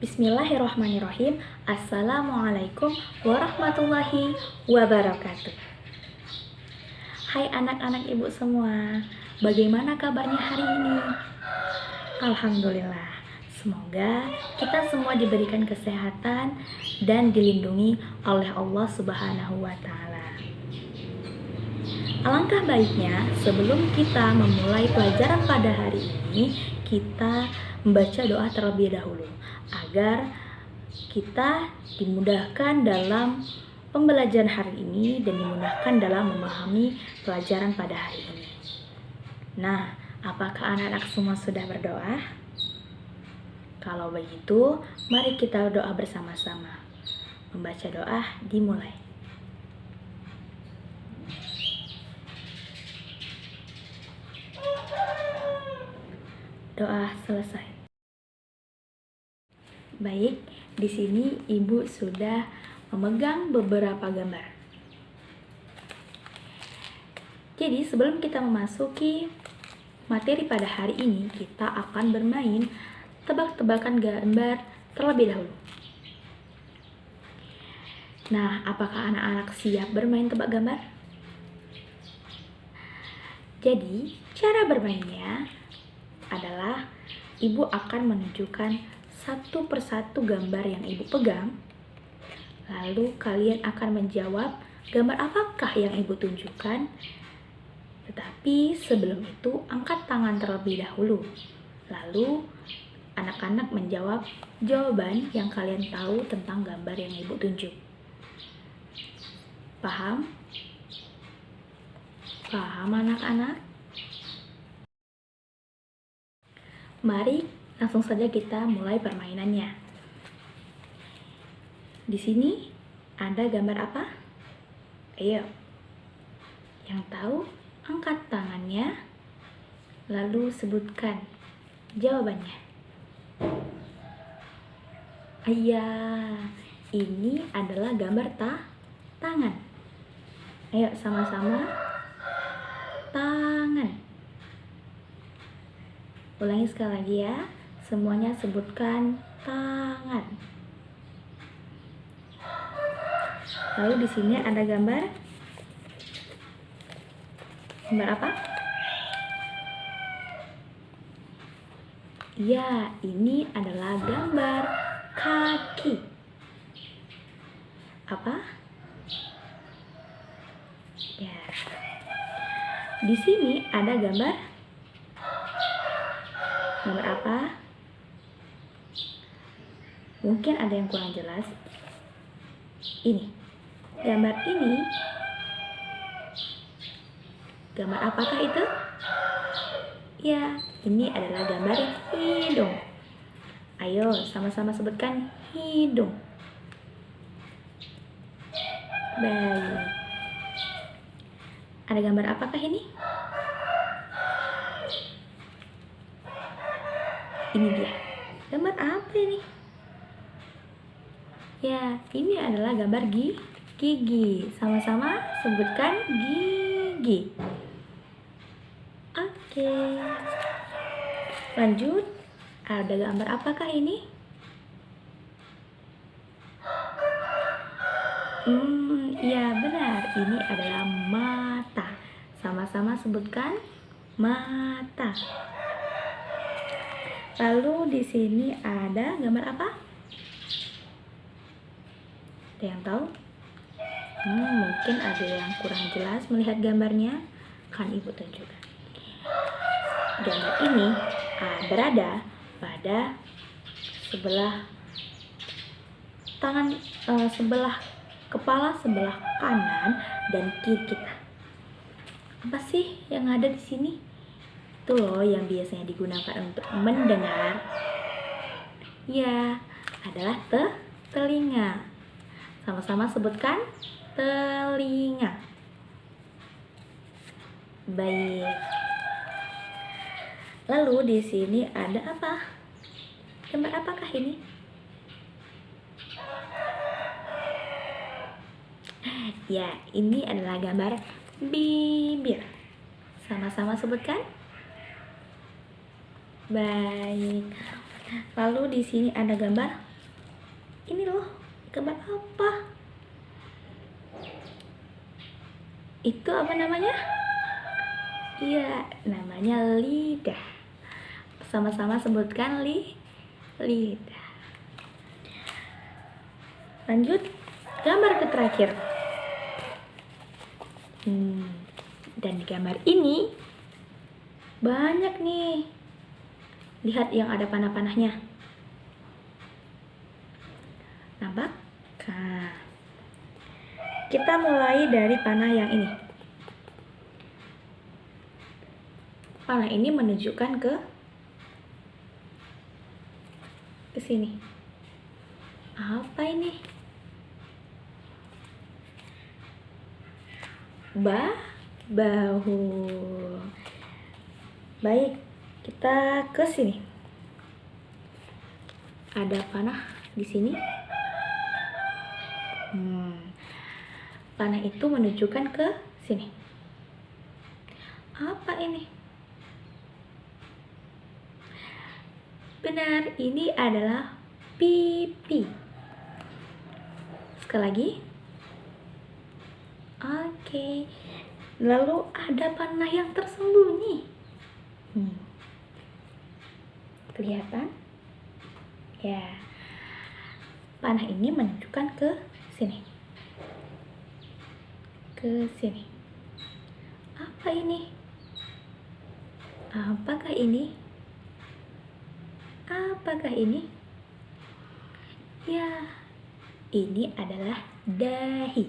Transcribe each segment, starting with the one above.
Bismillahirrahmanirrahim. Assalamualaikum warahmatullahi wabarakatuh. Hai anak-anak ibu semua, bagaimana kabarnya hari ini? Alhamdulillah, semoga kita semua diberikan kesehatan dan dilindungi oleh Allah Subhanahu wa Ta'ala. Alangkah baiknya sebelum kita memulai pelajaran pada hari ini, kita membaca doa terlebih dahulu agar kita dimudahkan dalam pembelajaran hari ini dan dimudahkan dalam memahami pelajaran pada hari ini. Nah, apakah anak-anak semua sudah berdoa? Kalau begitu, mari kita doa bersama-sama. Membaca doa dimulai. Doa selesai. Baik, di sini Ibu sudah memegang beberapa gambar. Jadi, sebelum kita memasuki materi pada hari ini, kita akan bermain tebak-tebakan gambar terlebih dahulu. Nah, apakah anak-anak siap bermain tebak gambar? Jadi, cara bermainnya adalah Ibu akan menunjukkan satu persatu gambar yang Ibu pegang. Lalu kalian akan menjawab gambar apakah yang Ibu tunjukkan. Tetapi sebelum itu angkat tangan terlebih dahulu. Lalu anak-anak menjawab jawaban yang kalian tahu tentang gambar yang Ibu tunjuk. Paham? Paham anak-anak? Mari langsung saja kita mulai permainannya. Di sini ada gambar apa? Ayo, yang tahu angkat tangannya, lalu sebutkan jawabannya. Ayah, ini adalah gambar tangan. Ayo sama-sama, tangan. Ulangi sekali lagi ya. Semuanya sebutkan tangan. Lalu di sini ada gambar. Gambar apa? Ya, ini adalah gambar kaki. Apa? Ya. Di sini ada gambar. Gambar apa? Mungkin ada yang kurang jelas. Ini. Gambar ini. Gambar apakah itu? Ya, ini adalah gambar hidung. Ayo, sama-sama sebutkan hidung. Baik. Ada gambar apakah ini? Ini dia. Gambar apa ini? Ya, ini adalah gambar gigi. Sama-sama sebutkan gigi. Oke. Lanjut. Ada gambar apakah ini? Ya benar. Ini adalah mata. Sama-sama sebutkan mata. Lalu di sini ada gambar apa? Ada yang tahu? Mungkin ada yang kurang jelas melihat gambarnya. Kan Ibu tunjukkan. Gambar ini berada pada sebelah tangan, sebelah kepala sebelah kanan dan kiri kita. Apa sih yang ada di sini? Itu loh yang biasanya digunakan untuk mendengar. Ya, adalah telinga. Sama-sama sebutkan telinga. Baik. Lalu di sini ada apa? Gambar apakah ini? Ya, ini adalah gambar bibir. Sama-sama sebutkan. Baik. Lalu di sini ada gambar Ini loh, gambar apa? Itu apa namanya? Iya, namanya lidah. Sama-sama sebutkan lidah. Lanjut, gambar ke terakhir. Dan di gambar ini banyak nih. Lihat yang ada panah-panahnya. Nampak? Nah, kita mulai dari panah yang ini. Panah ini menunjukkan ke sini. Apa ini? Bahu. Baik, kita ke sini. Ada panah di sini. Panah itu menunjukkan ke sini. Apa ini? Benar, ini adalah pipi. Sekali lagi. Oke. Lalu ada panah yang tersembunyi. Kelihatan? Ya. Panah ini menunjukkan ke sini. Ke sini. Apa ini? Apakah ini? Apakah ini? Ya, ini adalah dahi.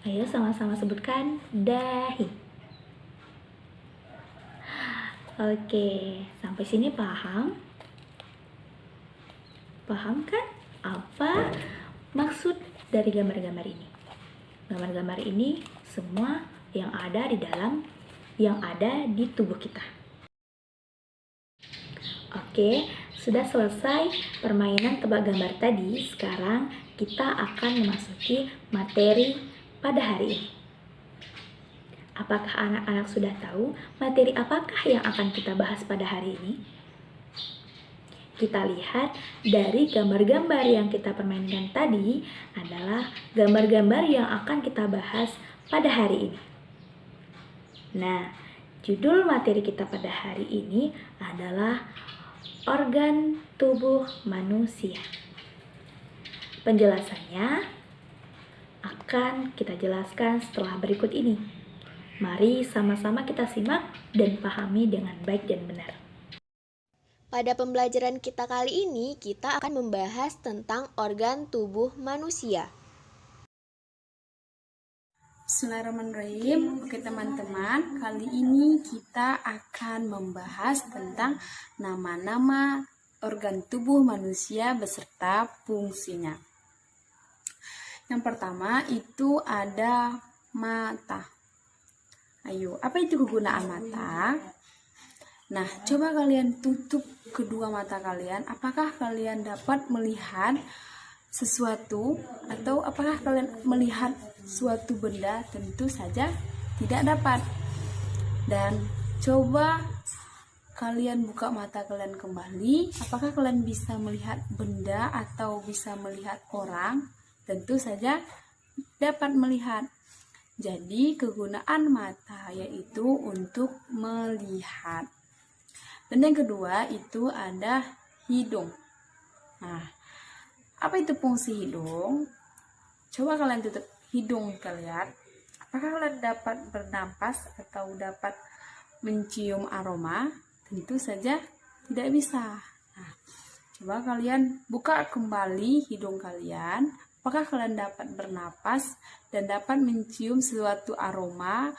Ayo sama-sama sebutkan dahi. Oke, sampai sini paham? Paham kan apa maksud dari gambar-gambar ini? Gambar-gambar ini semua yang ada di tubuh kita. Oke, sudah selesai permainan tebak gambar tadi. Sekarang kita akan memasuki materi pada hari ini. Apakah anak-anak sudah tahu materi apakah yang akan kita bahas pada hari ini? Kita lihat dari gambar-gambar yang kita permainkan tadi adalah gambar-gambar yang akan kita bahas pada hari ini. Nah, judul materi kita pada hari ini adalah organ tubuh manusia. Penjelasannya akan kita jelaskan setelah berikut ini. Mari sama-sama kita simak dan pahami dengan baik dan benar. Pada pembelajaran kita kali ini, kita akan membahas tentang organ tubuh manusia. Bismillahirrahmanirrahim. Oke teman-teman, kali ini kita akan membahas tentang nama-nama organ tubuh manusia beserta fungsinya. Yang pertama itu ada mata. Ayo, apa itu kegunaan mata? Nah, coba kalian tutup kedua mata kalian. Apakah kalian dapat melihat sesuatu atau apakah kalian melihat suatu benda? Tentu saja tidak dapat. Dan coba kalian buka mata kalian kembali. Apakah kalian bisa melihat benda atau bisa melihat orang? Tentu saja dapat melihat. Jadi kegunaan mata yaitu untuk melihat. Dan yang kedua itu ada hidung. Nah, apa itu fungsi hidung? Coba kalian tutup hidung kalian. Apakah kalian dapat bernapas atau dapat mencium aroma? Tentu saja tidak bisa. Nah, coba kalian buka kembali hidung kalian. Apakah kalian dapat bernapas dan dapat mencium suatu aroma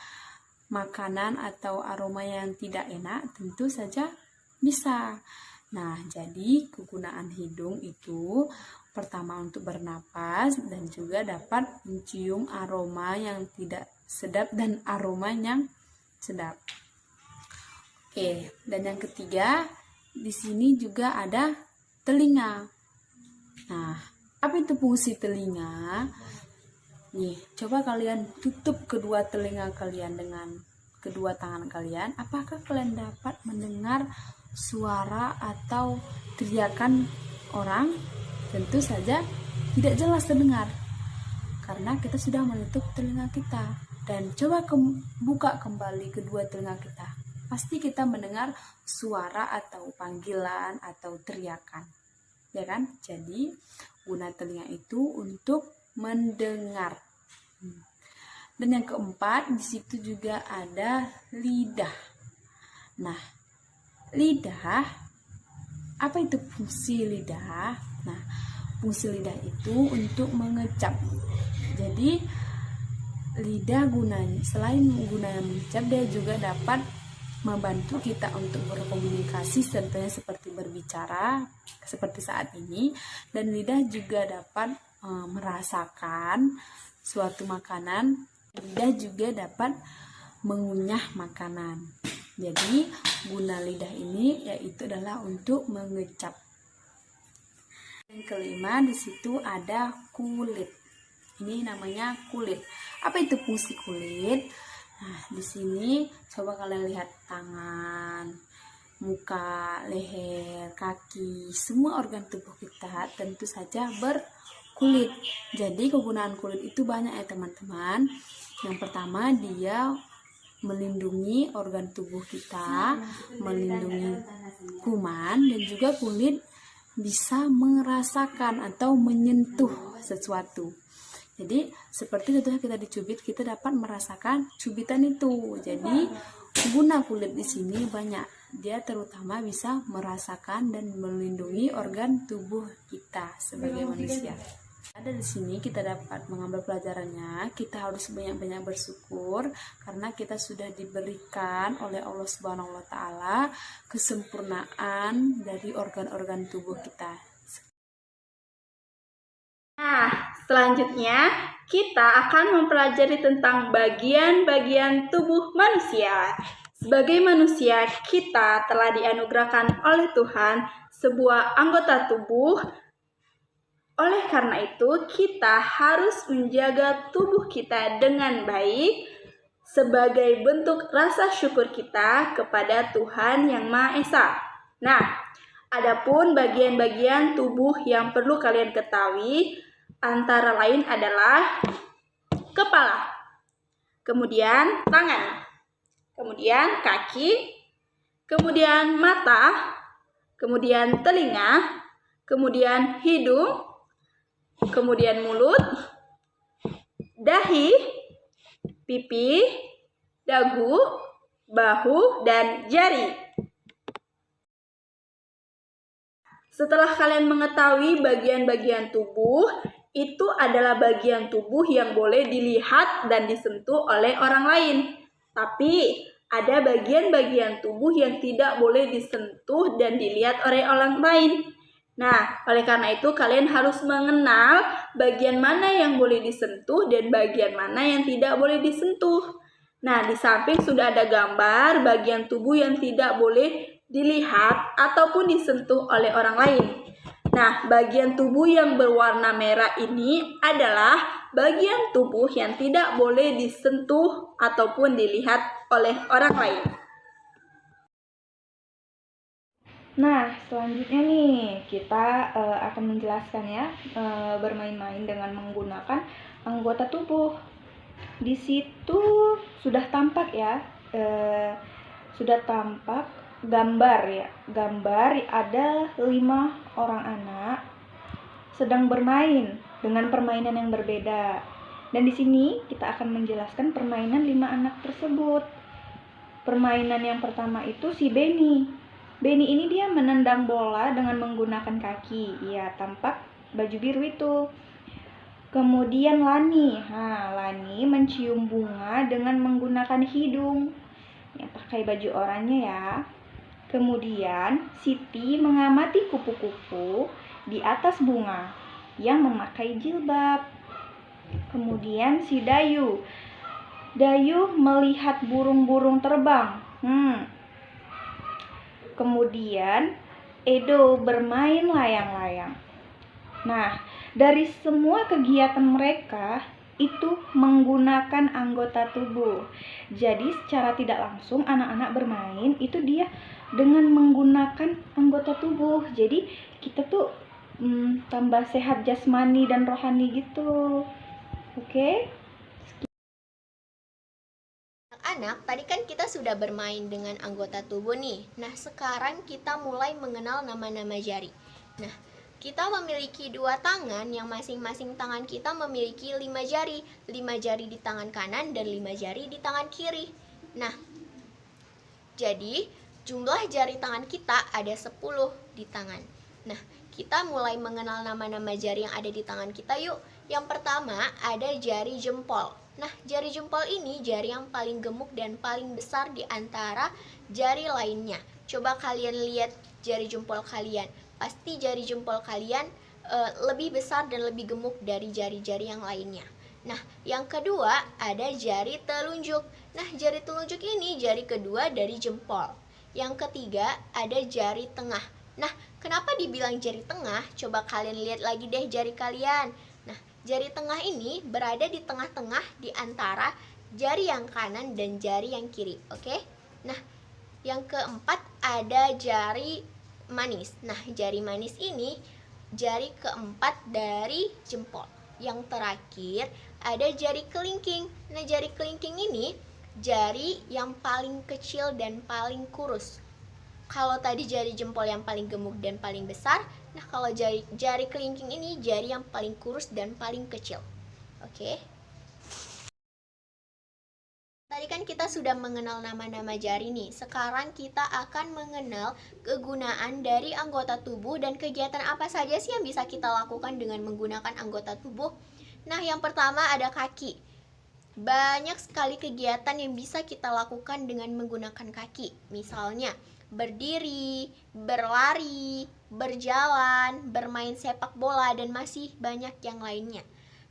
makanan atau aroma yang tidak enak? Tentu saja bisa. Nah, jadi kegunaan hidung itu pertama untuk bernapas dan juga dapat mencium aroma yang tidak sedap dan aroma yang sedap. Oke, dan yang ketiga di sini juga ada telinga. Nah, apa itu fungsi telinga? Nih, coba kalian tutup kedua telinga kalian dengan kedua tangan kalian. Apakah kalian dapat mendengar suara atau teriakan orang tentu saja tidak jelas terdengar karena kita sudah menutup telinga kita. Dan coba buka kembali kedua telinga kita, pasti kita mendengar suara atau panggilan atau teriakan, ya kan? Jadi guna telinga itu untuk mendengar. Dan yang keempat, di situ juga ada lidah. Nah, lidah, apa itu fungsi lidah? Nah, fungsi lidah itu untuk mengecap. Jadi, lidah gunanya, selain gunanya mengecap, dia juga dapat membantu kita untuk berkomunikasi, contohnya seperti berbicara, seperti saat ini. Dan lidah juga dapat merasakan suatu makanan. Lidah juga dapat mengunyah makanan. Jadi guna lidah ini yaitu adalah untuk mengecap. Yang kelima, di situ ada kulit. Ini namanya kulit. Apa itu fungsi kulit? Nah, di sini coba kalian lihat tangan, muka, leher, kaki, semua organ tubuh kita tentu saja berkulit. Jadi kegunaan kulit itu banyak ya teman-teman. Yang pertama, dia melindungi organ tubuh kita, melindungi kuman, dan juga kulit bisa merasakan atau menyentuh sesuatu. Jadi seperti contohnya kita dicubit, kita dapat merasakan cubitan itu. Jadi guna kulit di sini banyak. Dia terutama bisa merasakan dan melindungi organ tubuh kita sebagai manusia. Ada di sini kita dapat mengambil pelajarannya, kita harus banyak-banyak bersyukur karena kita sudah diberikan oleh Allah Subhanahu wa taala kesempurnaan dari organ-organ tubuh kita. Nah, selanjutnya kita akan mempelajari tentang bagian-bagian tubuh manusia. Sebagai manusia, kita telah dianugerahkan oleh Tuhan sebuah anggota tubuh. Oleh karena itu, kita harus menjaga tubuh kita dengan baik sebagai bentuk rasa syukur kita kepada Tuhan Yang Maha Esa. Nah, adapun bagian-bagian tubuh yang perlu kalian ketahui antara lain adalah kepala, kemudian tangan, kemudian kaki, kemudian mata, kemudian telinga, kemudian hidung, kemudian mulut, dahi, pipi, dagu, bahu, dan jari. Setelah kalian mengetahui bagian-bagian tubuh, itu adalah bagian tubuh yang boleh dilihat dan disentuh oleh orang lain. Tapi ada bagian-bagian tubuh yang tidak boleh disentuh dan dilihat oleh orang lain. Nah, oleh karena itu kalian harus mengenal bagian mana yang boleh disentuh dan bagian mana yang tidak boleh disentuh. Nah, di samping sudah ada gambar bagian tubuh yang tidak boleh dilihat ataupun disentuh oleh orang lain. Nah, bagian tubuh yang berwarna merah ini adalah bagian tubuh yang tidak boleh disentuh ataupun dilihat oleh orang lain. Nah, selanjutnya nih kita akan menjelaskan ya bermain-main dengan menggunakan anggota tubuh. Di situ sudah tampak ya, sudah tampak gambar ya. Gambar ada 5 orang anak sedang bermain dengan permainan yang berbeda. Dan di sini kita akan menjelaskan permainan 5 anak tersebut. Permainan yang pertama itu si Benny. Benny ini dia menendang bola dengan menggunakan kaki. Ya, tampak baju biru itu. Kemudian Lani. Lani mencium bunga dengan menggunakan hidung. Ya, pakai baju oranye ya. Kemudian Siti mengamati kupu-kupu di atas bunga yang memakai jilbab. Kemudian si Dayu. Dayu melihat burung-burung terbang. Kemudian Edo bermain layang-layang. Nah, dari semua kegiatan mereka itu menggunakan anggota tubuh. Jadi secara tidak langsung anak-anak bermain itu dia dengan menggunakan anggota tubuh. Jadi kita tuh tambah sehat jasmani dan rohani gitu. Oke? Anak-anak, tadi kan kita sudah bermain dengan anggota tubuh nih. Nah, sekarang kita mulai mengenal nama-nama jari. Nah, kita memiliki 2 tangan yang masing-masing tangan kita memiliki 5 jari. 5 jari di tangan kanan dan 5 jari di tangan kiri. Nah, jadi jumlah jari tangan kita ada 10 di tangan. Nah, kita mulai mengenal nama-nama jari yang ada di tangan kita yuk. Yang pertama ada jari jempol. Nah, jari jempol ini jari yang paling gemuk dan paling besar di antara jari lainnya. Coba kalian lihat jari jempol kalian. Pasti jari jempol kalian lebih besar dan lebih gemuk dari jari-jari yang lainnya. Nah, yang kedua ada jari telunjuk. Nah, jari telunjuk ini jari kedua dari jempol. Yang ketiga ada jari tengah. Nah, kenapa dibilang jari tengah? Coba kalian lihat lagi deh jari kalian. Nah, jari tengah ini berada di tengah-tengah di antara jari yang kanan dan jari yang kiri. Oke? Nah, yang keempat ada jari manis. Nah, jari manis ini jari keempat dari jempol. Yang terakhir ada jari kelingking. Nah, jari kelingking ini jari yang paling kecil dan paling kurus. Kalau tadi jari jempol yang paling gemuk dan paling besar, nah kalau jari kelingking ini jari yang paling kurus dan paling kecil. Oke. Tadi kan kita sudah mengenal nama-nama jari nih. Sekarang kita akan mengenal kegunaan dari anggota tubuh dan kegiatan apa saja sih yang bisa kita lakukan dengan menggunakan anggota tubuh. Nah, yang pertama ada kaki. Banyak sekali kegiatan yang bisa kita lakukan dengan menggunakan kaki. Misalnya, berdiri, berlari, berjalan, bermain sepak bola, dan masih banyak yang lainnya.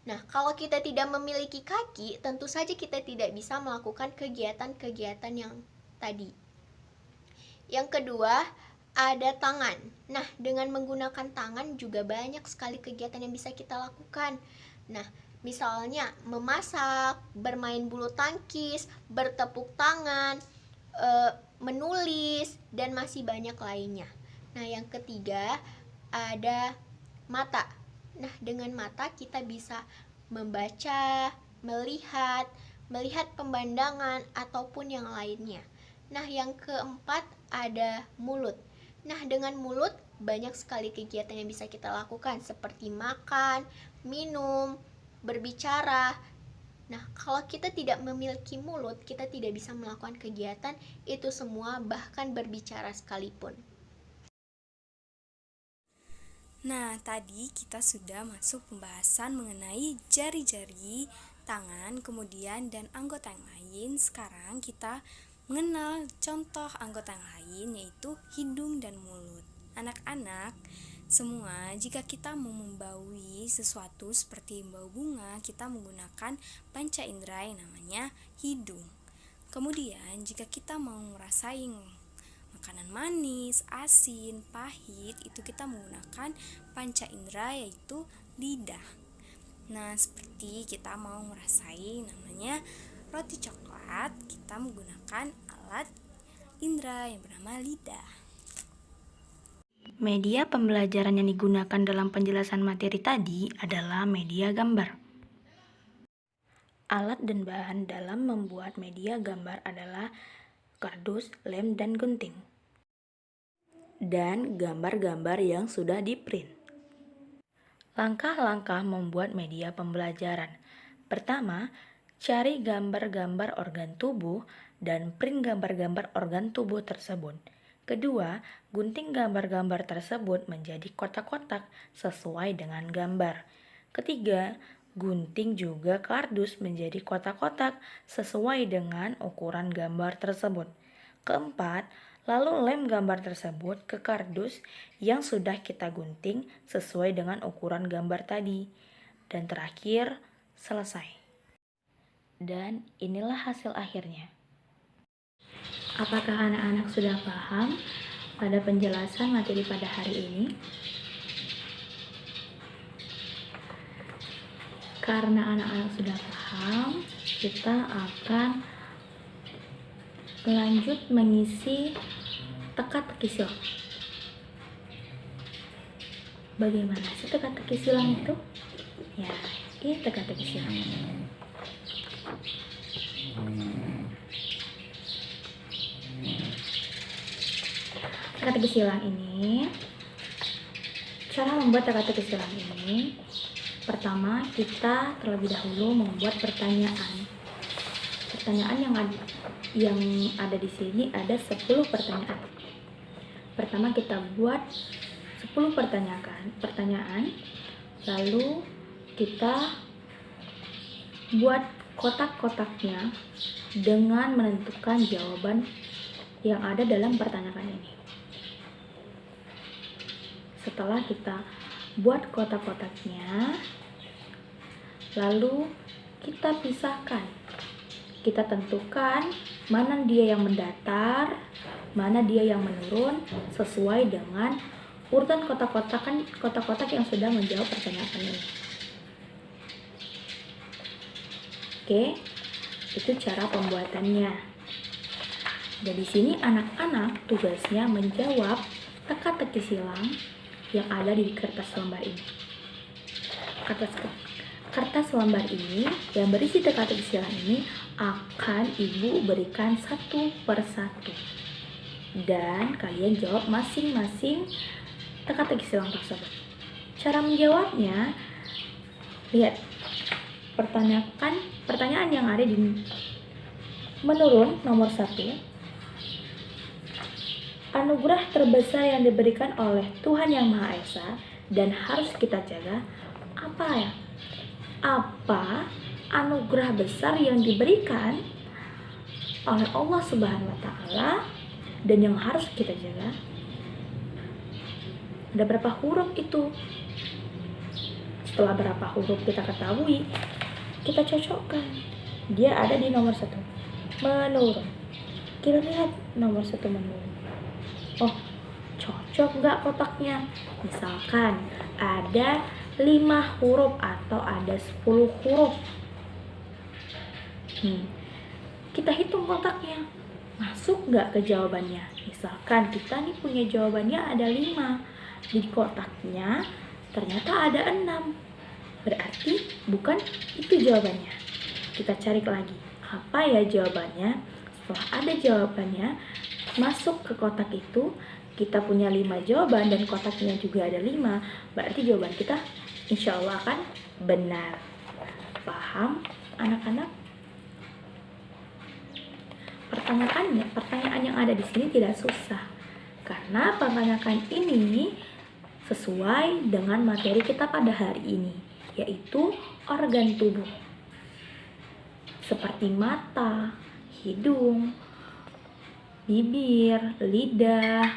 Nah, kalau kita tidak memiliki kaki, tentu saja kita tidak bisa melakukan kegiatan-kegiatan yang tadi. Yang kedua, ada tangan. Nah, dengan menggunakan tangan juga banyak sekali kegiatan yang bisa kita lakukan. Nah, misalnya memasak, bermain bulu tangkis, bertepuk tangan, menulis, dan masih banyak lainnya. Nah, yang ketiga ada mata. Nah, dengan mata kita bisa membaca, melihat pemandangan ataupun yang lainnya. Nah, yang keempat ada mulut. Nah, dengan mulut banyak sekali kegiatan yang bisa kita lakukan seperti makan, minum, berbicara. Nah, kalau kita tidak memiliki mulut, kita tidak bisa melakukan kegiatan itu semua, bahkan berbicara sekalipun. Nah, tadi kita sudah masuk pembahasan mengenai jari-jari, tangan, kemudian dan anggota yang lain. Sekarang kita mengenal contoh anggota yang lain, yaitu hidung dan mulut. Anak-anak semua, jika kita mau membaui sesuatu seperti membau bunga, kita menggunakan panca indera yang namanya hidung. Kemudian jika kita mau ngerasain makanan manis, asin, pahit, itu kita menggunakan panca indera yaitu lidah. Nah, seperti kita mau ngerasain namanya roti coklat, kita menggunakan alat indera yang bernama lidah. Media pembelajaran yang digunakan dalam penjelasan materi tadi adalah media gambar. Alat dan bahan dalam membuat media gambar adalah kardus, lem, dan gunting. Dan gambar-gambar yang sudah di-print. Langkah-langkah membuat media pembelajaran. Pertama, cari gambar-gambar organ tubuh dan print gambar-gambar organ tubuh tersebut. Kedua, gunting gambar-gambar tersebut menjadi kotak-kotak sesuai dengan gambar. Ketiga, gunting juga kardus menjadi kotak-kotak sesuai dengan ukuran gambar tersebut. Keempat, lalu lem gambar tersebut ke kardus yang sudah kita gunting sesuai dengan ukuran gambar tadi. Dan terakhir, selesai. Dan inilah hasil akhirnya. Apakah anak-anak sudah paham pada penjelasan materi pada hari ini? Karena anak-anak sudah paham, kita akan lanjut mengisi teka-teki silap. Bagaimana sih teka-teki silang itu? Ya, ini teka-teki silang. Teka-teki silang ini, cara membuat teka-teki silang ini, pertama kita terlebih dahulu membuat pertanyaan. Pertanyaan yang ada di sini ada 10 pertanyaan. Pertama kita buat 10 pertanyaan, lalu kita buat kotak-kotaknya dengan menentukan jawaban yang ada dalam pertanyaan ini. Setelah kita buat kotak-kotaknya, lalu kita pisahkan. Kita tentukan mana dia yang mendatar, mana dia yang menurun, sesuai dengan urutan kotak-kotak yang sudah menjawab pertanyaan ini. Oke, itu cara pembuatannya. Dan di sini anak-anak tugasnya menjawab teka-teki silang yang ada di kertas lembar ini. Kertas lembar ini yang berisi teka-teki silang ini akan ibu berikan satu persatu. Dan kalian jawab masing-masing teka-teki silang tersebut. Cara menjawabnya, lihat pertanyaan yang ada di menurun nomor 1. Anugerah terbesar yang diberikan oleh Tuhan Yang Maha Esa dan harus kita jaga apa ya? Apa anugerah besar yang diberikan oleh Allah Subhanahu wa Ta'ala dan yang harus kita jaga? Ada berapa huruf itu? Setelah berapa huruf kita ketahui, kita cocokkan. Dia ada di nomor 1, menurun. Kita lihat nomor 1 menurun. Oh, cocok nggak kotaknya? Misalkan ada 5 huruf atau ada 10 huruf. Kita hitung kotaknya. Masuk nggak ke jawabannya? Misalkan kita nih punya jawabannya ada 5. Di kotaknya ternyata ada 6. Berarti bukan itu jawabannya. Kita cari lagi. Apa ya jawabannya? Setelah ada jawabannya, masuk ke kotak itu, kita punya 5 jawaban dan kotaknya juga ada 5. Berarti jawaban kita insya Allah akan benar. Paham anak-anak? Pertanyaan yang ada di sini tidak susah. Karena pertanyaan ini sesuai dengan materi kita pada hari ini, yaitu organ tubuh. Seperti mata, hidung, bibir, lidah,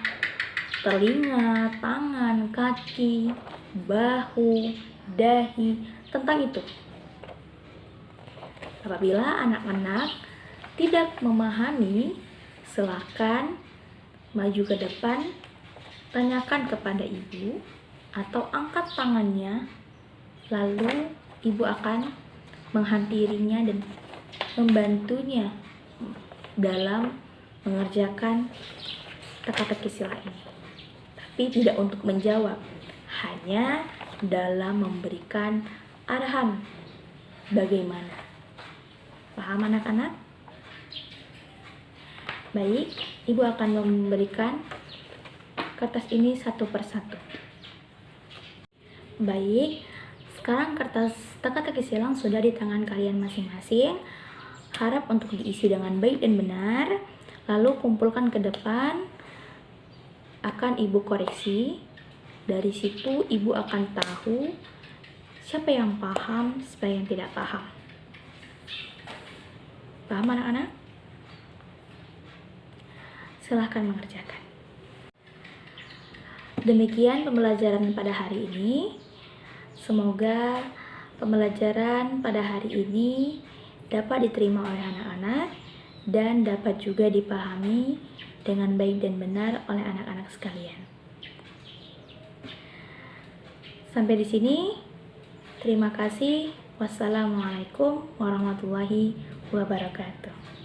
telinga, tangan, kaki, bahu, dahi, tentang itu. Apabila anak-anak tidak memahami, silakan maju ke depan, tanyakan kepada ibu atau angkat tangannya, lalu ibu akan menghadirinya dan membantunya dalam mengerjakan teka-teki silang ini. Tapi tidak untuk menjawab, hanya dalam memberikan arahan bagaimana. Paham anak-anak? Baik, ibu akan memberikan kertas ini satu persatu. Baik, sekarang kertas teka-teki silang sudah di tangan kalian masing-masing. Harap untuk diisi dengan baik dan benar. Lalu kumpulkan ke depan. Akan ibu koreksi. Dari situ ibu akan tahu siapa yang paham, siapa yang tidak paham. Paham anak-anak? Silahkan mengerjakan. Demikian pembelajaran pada hari ini. Semoga pembelajaran pada hari ini dapat diterima oleh anak-anak dan dapat juga dipahami dengan baik dan benar oleh anak-anak sekalian. Sampai di sini. Terima kasih. Wassalamualaikum warahmatullahi wabarakatuh.